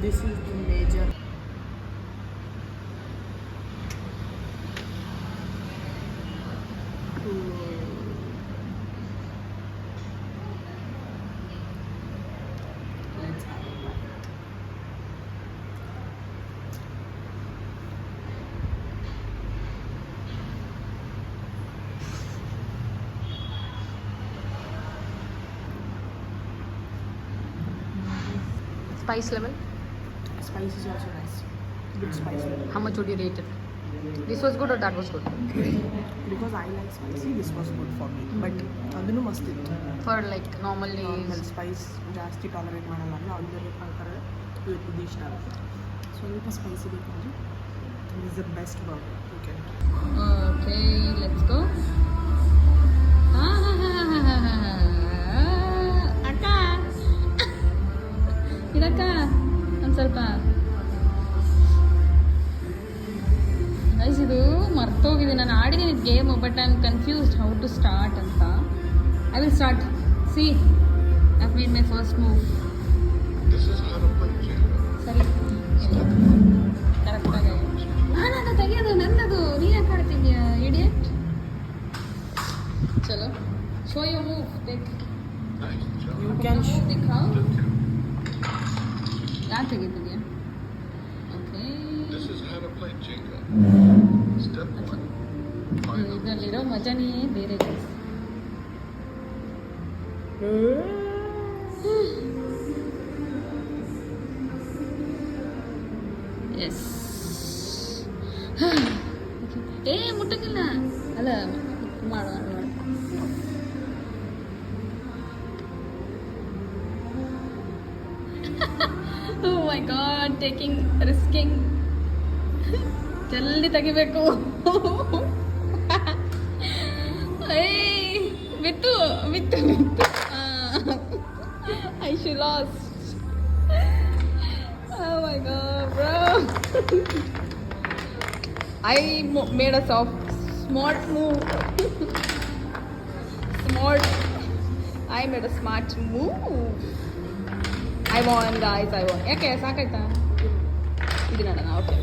This is the major. Let's have a bite. Spice level? Spice is also nice. Good spice level. How much would you rate it? This was good or that was good? Because I like spicy, this was good for me. But ಅದನ್ನು ಮಸ್ತ್ ಇತ್ತು. For like normally normal Spice ಜಾಸ್ತಿ tolerate ಮಾಡಲ್ಲ ಅಂದರೆ ಅವ್ರಿಗೆ ಪ್ರಕಾರ ಇದು ಇಷ್ಟ ಆಗುತ್ತೆ. ಸ್ವಲ್ಪ ಸ್ಪೈಸಿ ಬೇಕಂದ್ರೆ is the best burger. Okay Okay, let's go. ಅಕ್ಕ ಇದಕ್ಕ ಒಂದು ಸ್ವಲ್ಪ ಗೈಸ್ ಇದು ಮರ್ತೋಗಿದೆ. ನಾನು ಆಡಿದ್ದೀನಿ game but I am confused how to start ಅಂತ. I will start. See I made my first move. ಸರಿ ಕರೆಕ್ಟಾಗಿ ನಾನು ತೆಗಿಯೋದು ನನ್ನದು. ನೀ ಯಾಕೆ ಆಡ್ತಿದ್ಯಾ ಇಡಿಯಟ್? ಚಲೋ ಶೋ ಯು ಮೂವ್. ದೇಖ್ ಯು ಕ್ಯಾನ್ ದಿಖಾವ್. ಯಾಕೆ ತೆಗಿತಿದ್ಯಾ? ಓಕೆ ಇದರಲ್ಲಿರೋ ಮಜಾನೇ ಬೇರೆ ಗೈಸ್. ಎಸ್ ಏ ಮುಟ್ಟಂಗಿಲ್ಲ ಅಲ್ಲ ಮಾಡು. Oh my god, risking. ಜಲ್ದಿ ತೆಗಿಬೇಕು. ಬಿತ್ತು. I should lost. Oh my god, bro. I made a smart move. I made a smart move. I won, guys. I won. ಯಾಕೆ ಸಾಕಾಯ್ತಾ? ಇದು ನೋಡೋಣ. ಓಕೆ